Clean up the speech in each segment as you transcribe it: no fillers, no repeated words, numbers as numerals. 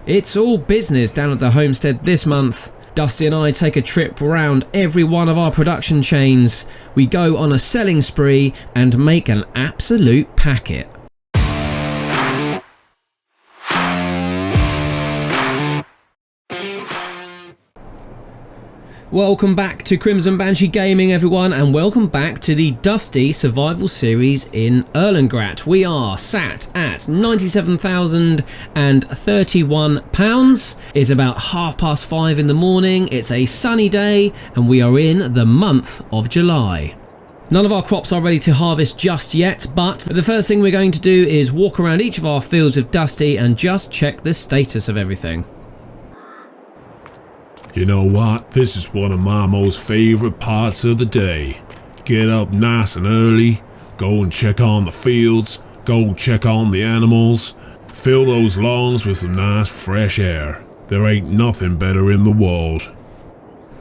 It's all business down at the homestead this month. Dusty and I take a trip around every one of our production chains. We go on a selling spree and make an absolute packet. Welcome back to Crimson Banshee Gaming, everyone, and welcome back to the Dusty Survival Series in Erlengrat. We are sat at £97,031. It's about 5:30 in the morning. It's a sunny day, and we are in the month of July. None of our crops are ready to harvest just yet, but the first thing we're going to do is walk around each of our fields with Dusty and just check the status of everything. You know what? This is one of my most favorite parts of the day. Get up nice and early, go and check on the fields, go check on the animals, fill those lungs with some nice fresh air. There ain't nothing better in the world.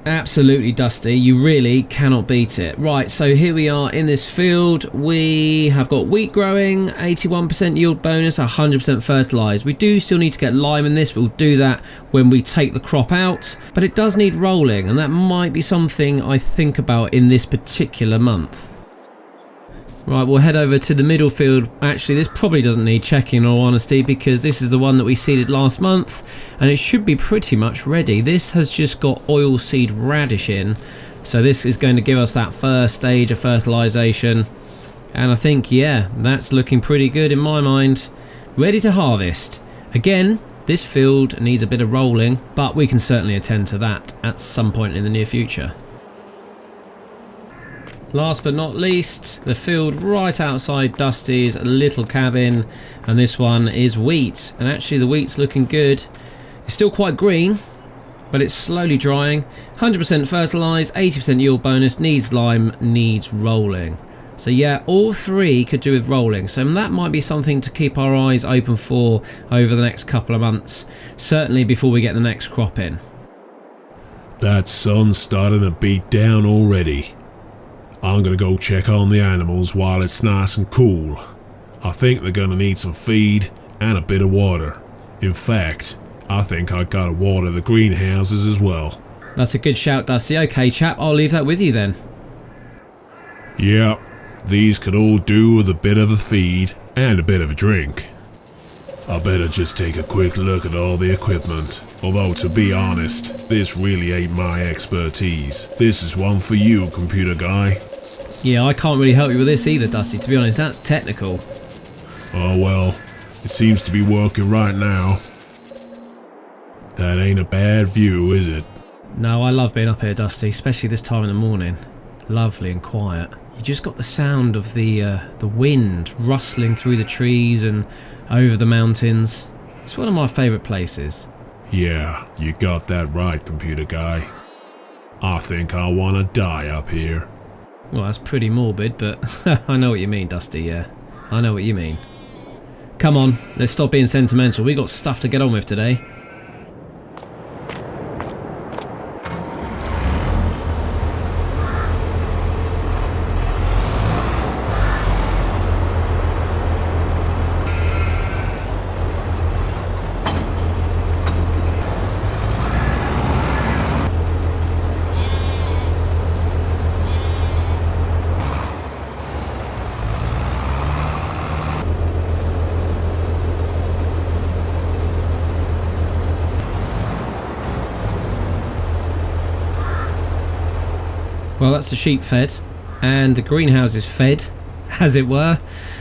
Absolutely, Dusty, you really cannot beat it. Right, so here we are in this field. We have got wheat growing, 81% yield bonus, 100% fertilised. We do still need to get lime in this. We'll do that when we take the crop out, but it does need rolling, and that might be something I think about in this particular month. Right, we'll head over to the middle field. Actually, this probably doesn't need checking in all honesty, because this is the one that we seeded last month and it should be pretty much ready. This has just got oilseed radish in, so this is going to give us that first stage of fertilisation, and I think, yeah, that's looking pretty good in my mind. Ready to harvest. Again, this field needs a bit of rolling, but we can certainly attend to that at some point in the near future. Last but not least, the field right outside Dusty's little cabin, and this one is wheat, and actually the wheat's looking good. It's still quite green, but it's slowly drying. 100% fertilised, 80% yield bonus, needs lime, needs rolling. So yeah, all three could do with rolling, so that might be something to keep our eyes open for over the next couple of months, certainly before we get the next crop in. That sun's starting to beat down already. I'm gonna go check on the animals while it's nice and cool. I think they're gonna need some feed and a bit of water. In fact, I think I gotta water the greenhouses as well. That's a good shout, Dusty. Okay, chap, I'll leave that with you then. Yep, these could all do with a bit of a feed and a bit of a drink. I better just take a quick look at all the equipment. Although, to be honest, this really ain't my expertise. This is one for you, computer guy. Yeah, I can't really help you with this either, Dusty, to be honest. That's technical. Oh well, it seems to be working right now. That ain't a bad view, is it? No, I love being up here, Dusty, especially this time in the morning. Lovely and quiet. You just got the sound of the wind rustling through the trees and over the mountains. It's one of my favourite places. Yeah, you got that right, computer guy. I think I want to die up here. Well, that's pretty morbid, but I know what you mean, Dusty, yeah. I know what you mean. Come on, let's stop being sentimental. We got stuff to get on with today. Well, that's the sheep fed, and the greenhouse is fed, as it were,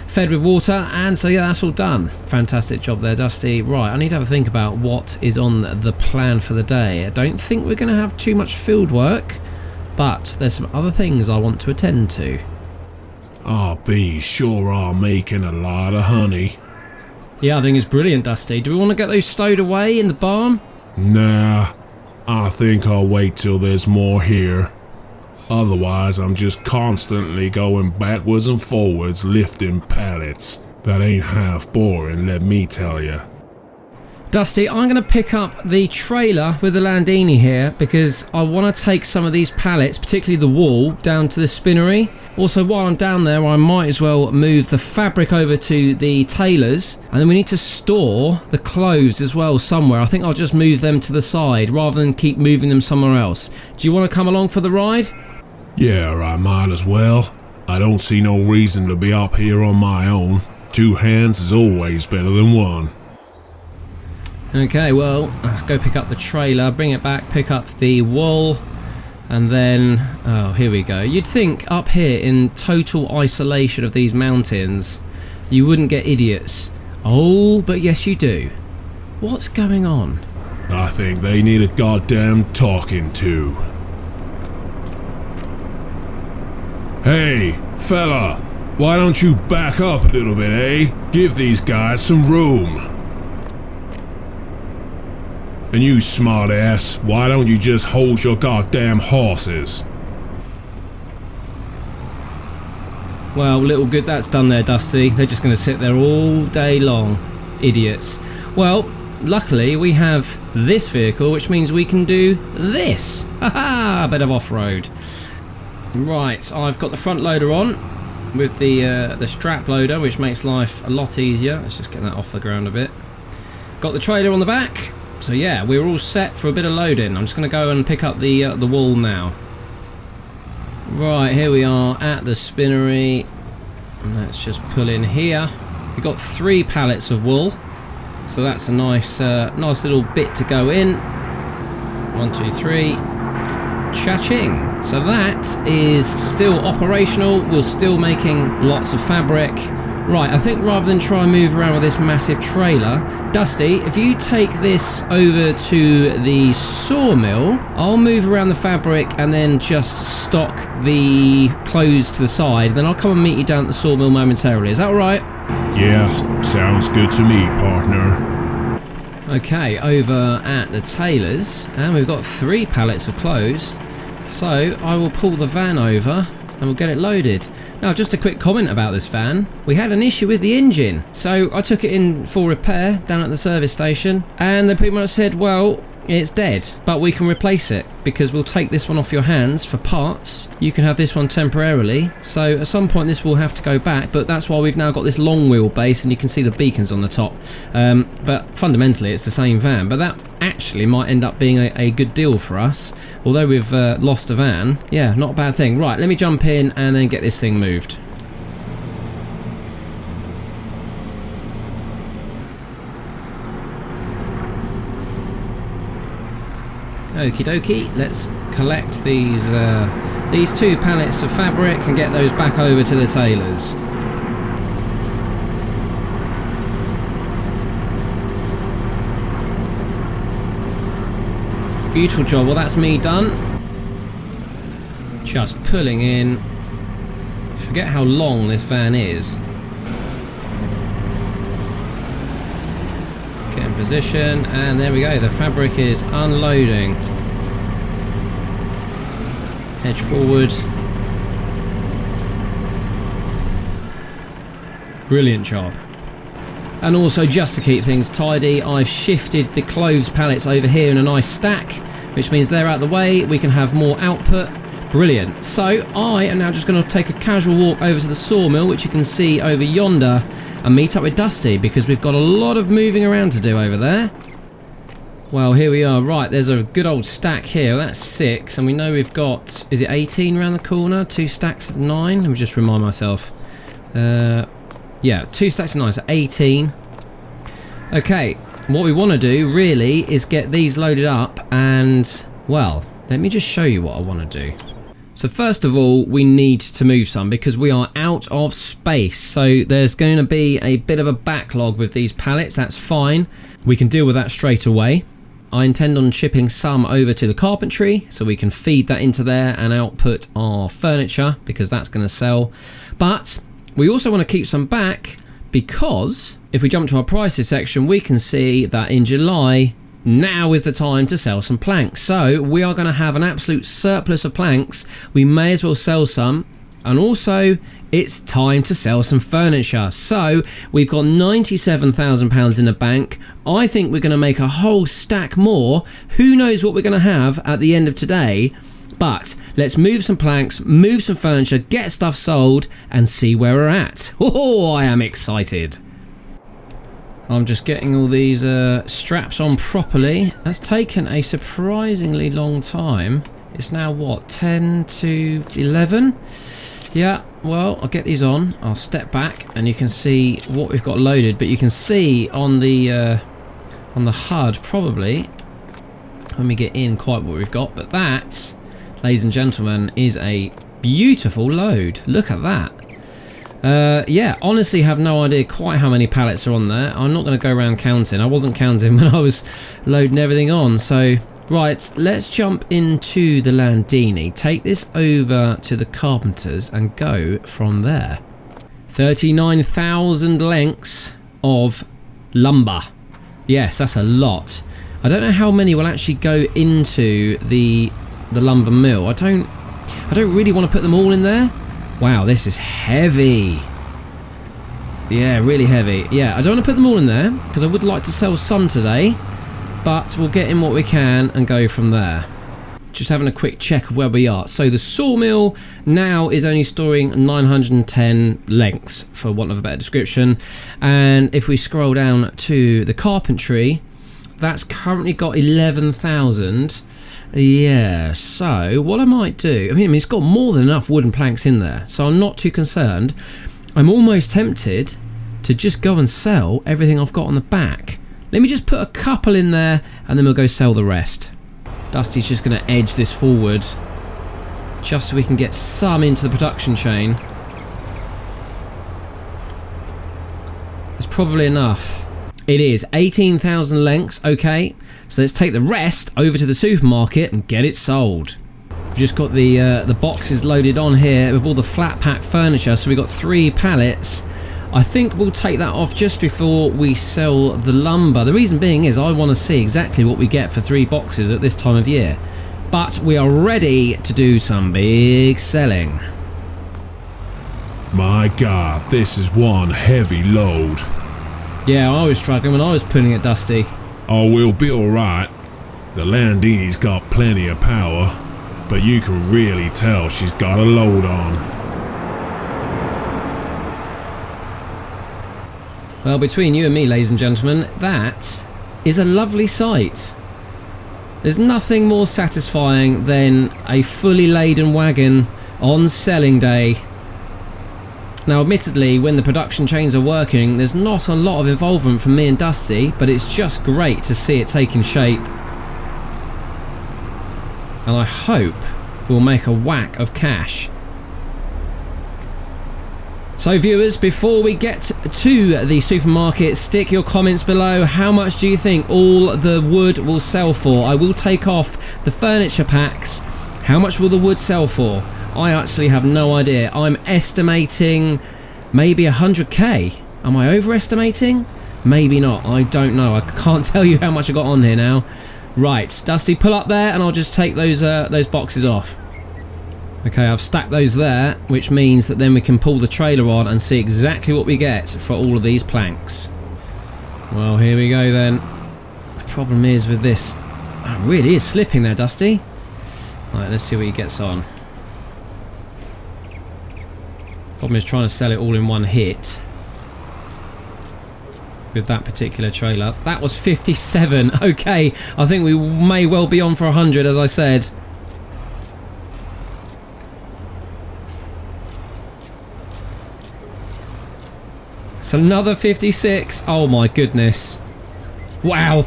fed with water, and so yeah, that's all done. Fantastic job there, Dusty. Right, I need to have a think about what is on the plan for the day. I don't think we're going to have too much field work, but there's some other things I want to attend to. Our bees sure are making a lot of honey. Yeah, I think it's brilliant, Dusty. Do we want to get those stowed away in the barn? Nah, I think I'll wait till there's more here. Otherwise, I'm just constantly going backwards and forwards lifting pallets. That ain't half boring, let me tell you. Dusty, I'm going to pick up the trailer with the Landini here because I want to take some of these pallets, particularly the wool, down to the spinnery Also, while I'm down there, I might as well move the fabric over to the tailors, and then we need to store the clothes as well somewhere. I think I'll just move them to the side rather than keep moving them somewhere else. Do you want to come along for the ride? Yeah, I might as well. I don't see no reason to be up here on my own. 2 hands is always better than 1. Okay, well, let's go pick up the trailer, bring it back, pick up the wool, and then, oh, here we go. You'd think up here in total isolation of these mountains, you wouldn't get idiots. Oh, but yes you do. What's going on? I think they need a goddamn talking to. Hey, fella, why don't you back up a little bit, eh? Give these guys some room. And you smartass, why don't you just hold your goddamn horses? Well, little good that's done there, Dusty. They're just going to sit there all day long. Idiots. Well, luckily we have this vehicle, which means we can do this. Haha, a bit of off-road. Right, I've got the front loader on with the strap loader, which makes life a lot easier. Let's just get that off the ground a bit. Got the trailer on the back. So yeah, we're all set for a bit of loading. I'm just going to go and pick up the wool now. Right, here we are at the spinnery. Let's just pull in here. We've got 3 pallets of wool, so that's a nice little bit to go in. 1, 2, 3. Cha-ching! So that is still operational. We're still making lots of fabric. Right, I think rather than try and move around with this massive trailer, Dusty, if you take this over to the sawmill, I'll move around the fabric and then just stock the clothes to the side. Then I'll come and meet you down at the sawmill momentarily. Is that all right? Yeah, sounds good to me, partner. Okay, over at the tailor's, and we've got 3 pallets of clothes. So I will pull the van over and we'll get it loaded. Now, just a quick comment about this van. We had an issue with the engine, so I took it in for repair down at the service station, and they pretty much said, well, it's dead, but we can replace it because we'll take this one off your hands for parts. You can have this one temporarily, so at some point this will have to go back, but that's why we've now got this long wheelbase and you can see the beacons on the top. But fundamentally it's the same van, but that actually might end up being a good deal for us. Although we've lost a van, yeah, not a bad thing. Right, let me jump in and then get this thing moved. Okie dokie, let's collect these 2 pallets of fabric and get those back over to the tailors. Beautiful job. Well, that's me done. Just pulling in. Forget how long this van is. Get in position, and there we go. The fabric is unloading. Edge forward. Brilliant job. And also, just to keep things tidy, I've shifted the clothes pallets over here in a nice stack, which means they're out the way. We can have more output. Brilliant. So I am now just going to take a casual walk over to the sawmill, which you can see over yonder, and meet up with Dusty, because we've got a lot of moving around to do over there. Well, here we are. Right, there's a good old stack here. That's 6, and we know we've got, is it 18 around the corner? 2 stacks of 9? Let me just remind myself. Yeah, 2 stacks of 9, so 18. Okay, what we want to do really is get these loaded up, and, well, let me just show you what I want to do. So first of all, we need to move some because we are out of space. So there's going to be a bit of a backlog with these pallets. That's fine. We can deal with that straight away. I intend on shipping some over to the carpentry so we can feed that into there and output our furniture because that's going to sell. But we also want to keep some back because if we jump to our prices section, we can see that in July, now is the time to sell some planks. So we are going to have an absolute surplus of planks. We may as well sell some. And also, it's time to sell some furniture. So we've got £97,000 in the bank. I think we're going to make a whole stack more. Who knows what we're going to have at the end of today. But let's move some planks, move some furniture, get stuff sold, and see where we're at. Oh, I am excited. I'm just getting all these straps on properly. That's taken a surprisingly long time. It's now what, 10 to 11? Yeah, well, I'll get these on. I'll step back and you can see what we've got loaded, but you can see on the HUD probably when we get in quite what we've got. But that, ladies and gentlemen, is a beautiful load. Look at that. Yeah, honestly have no idea quite how many pallets are on there. I'm not going to go around counting. I wasn't counting when I was loading everything on. So, right, let's jump into the Landini. Take this over to the carpenters and go from there. 39,000 lengths of lumber. Yes, that's a lot. I don't know how many will actually go into the lumber mill. I don't really want to put them all in there. Wow, this is heavy. Yeah, really heavy. Yeah, I don't want to put them all in there because I would like to sell some today, but we'll get in what we can and go from there. Just having a quick check of where we are. So the sawmill now is only storing 910 lengths, for want of a better description. And if we scroll down to the carpentry, that's currently got 11,000. Yeah, so what I might do, I mean, it's got more than enough wooden planks in there, so I'm not too concerned. I'm almost tempted to just go and sell everything I've got on the back. Let me just put a couple in there and then we'll go sell the rest. Dusty's just going to edge this forward just so we can get some into the production chain. That's probably enough. It is 18,000 lengths, okay. So let's take the rest over to the supermarket and get it sold. We've just got the boxes loaded on here with all the flat pack furniture. So we've got 3 pallets. I think we'll take that off just before we sell the lumber. The reason being is I want to see exactly what we get for 3 boxes at this time of year. But we are ready to do some big selling. My God, this is one heavy load. Yeah, I was struggling when I was pulling it, Dusty. Oh, we'll be alright. The Landini's got plenty of power, but you can really tell she's got a load on. Well, between you and me, ladies and gentlemen, that is a lovely sight. There's nothing more satisfying than a fully laden wagon on selling day. Now, admittedly, when the production chains are working, there's not a lot of involvement from me and Dusty, but it's just great to see it taking shape. And I hope we'll make a whack of cash. So viewers, before we get to the supermarket, stick your comments below. How much do you think all the wood will sell for? I will take off the furniture packs. How much will the wood sell for? I actually have no idea. I'm estimating maybe 100k. Am I overestimating? Maybe not. I don't know. I can't tell you how much I got on here now. Right, Dusty, pull up there and I'll just take those boxes off. Okay, I've stacked those there, which means that then we can pull the trailer on and see exactly what we get for all of these planks. Well, here we go then. The problem is with this, it really is slipping there, Dusty. Right, let's see what he gets on. Problem is trying to sell it all in one hit with that particular trailer. That was 57. Okay, I think we may well be on for 100, as I said. It's another 56. Oh my goodness. Wow.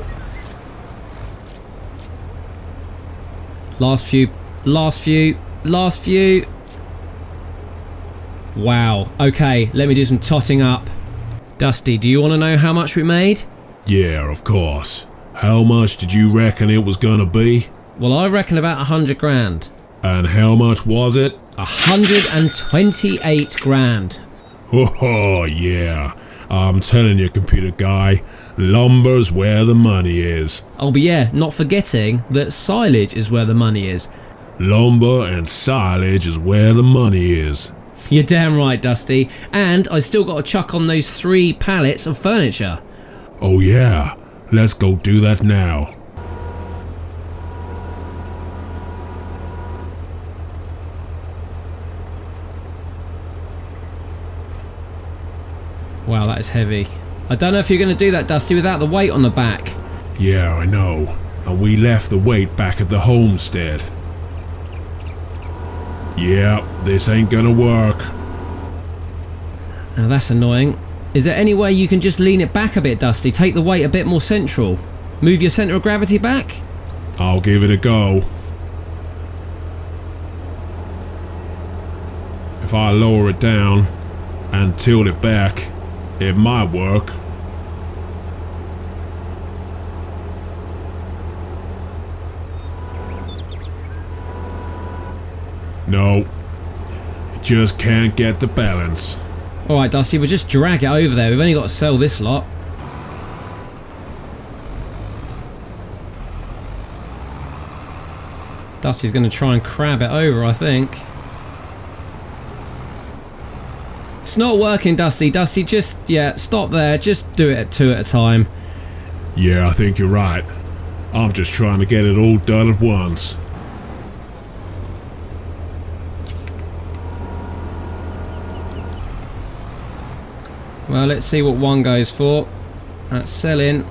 Last few. Wow. Okay, let me do some totting up. Dusty, do you want to know how much we made? Yeah, of course. How much did you reckon it was gonna be? Well, I reckon about 100 grand. And how much was it? 128 grand. Oh, yeah. I'm telling you, computer guy, lumber's where the money is. Oh, but yeah, not forgetting that silage is where the money is. Lumber and silage is where the money is. You're damn right, Dusty. And I still got to chuck on those 3 pallets of furniture. Oh yeah, let's go do that now. Wow, that is heavy. I don't know if you're going to do that, Dusty, without the weight on the back. Yeah, I know. And we left the weight back at the homestead. Yeah, this ain't gonna work. Now that's annoying. Is there any way you can just lean it back a bit, Dusty? Take the weight a bit more central. Move your centre of gravity back? I'll give it a go. If I lower it down and tilt it back, it might work. No, just can't get the balance. Alright, Dusty, we'll just drag it over there. We've only got to sell this lot. Dusty's going to try and crab it over, I think. It's not working, Dusty. Dusty, just, yeah, stop there. Just do it at 2 at a time. Yeah, I think you're right. I'm just trying to get it all done at once. Well, let's see what one goes for. That's selling.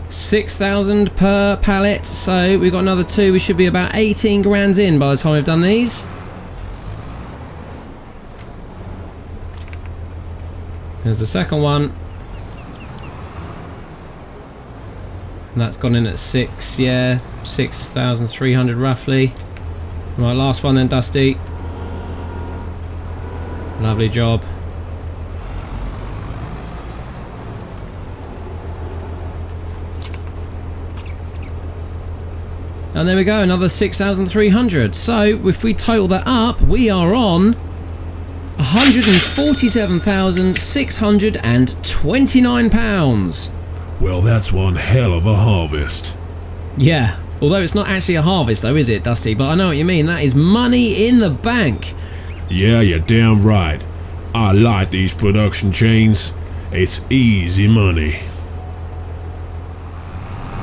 6,000 per pallet, so we've got another 2. We should be about 18 grand in by the time we've done these. There's the second one. And that's gone in at 6, yeah, 6,300 roughly. Right, last one then, Dusty. Lovely job. And there we go, another 6,300. So if we total that up, we are on 147,629 pounds. Well, that's one hell of a harvest. Yeah, although it's not actually a harvest though, is it, Dusty? But I know what you mean. That is money in the bank. Yeah, you're damn right. I like these production chains. It's easy money.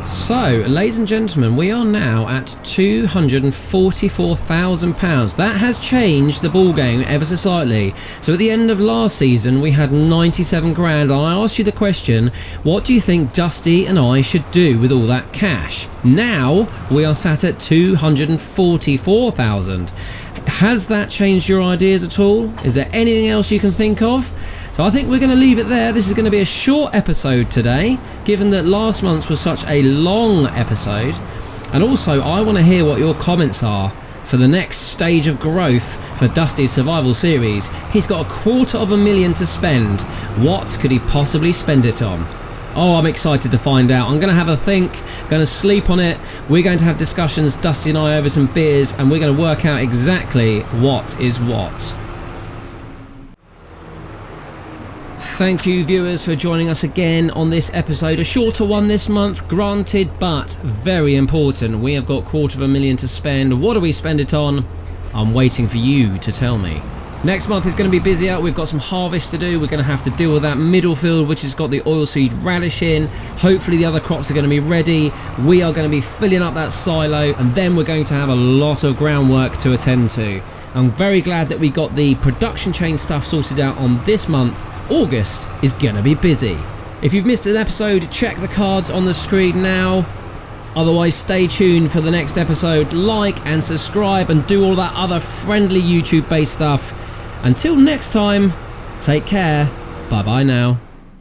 So, ladies and gentlemen, we are now at £244,000. That has changed the ball game ever so slightly. So at the end of last season, we had 97 grand, and I asked you the question, what do you think Dusty and I should do with all that cash? Now, we are sat at 244,000. Has that changed your ideas at all? Is there anything else you can think of? So I think we're going to leave it there. This is going to be a short episode today, given that last month's was such a long episode. And also, I want to hear what your comments are for the next stage of growth for Dusty's survival series. He's got $250,000 to spend. What could he possibly spend it on? Oh, I'm excited to find out. I'm going to have a think, going to sleep on it. We're going to have discussions, Dusty and I, over some beers, and we're going to work out exactly what is what. Thank you, viewers, for joining us again on this episode. A shorter one this month, granted, but very important. We have got $250,000 to spend. What do we spend it on? I'm waiting for you to tell me. Next month is going to be busier. We've got some harvest to do. We're going to have to deal with that middle field, which has got the oilseed radish in. Hopefully the other crops are going to be ready. We are going to be filling up that silo, and then we're going to have a lot of groundwork to attend to. I'm very glad that we got the production chain stuff sorted out on this month. August is going to be busy. If you've missed an episode, check the cards on the screen now. Otherwise, stay tuned for the next episode. Like and subscribe and do all that other friendly YouTube-based stuff. Until next time, take care. Bye-bye now.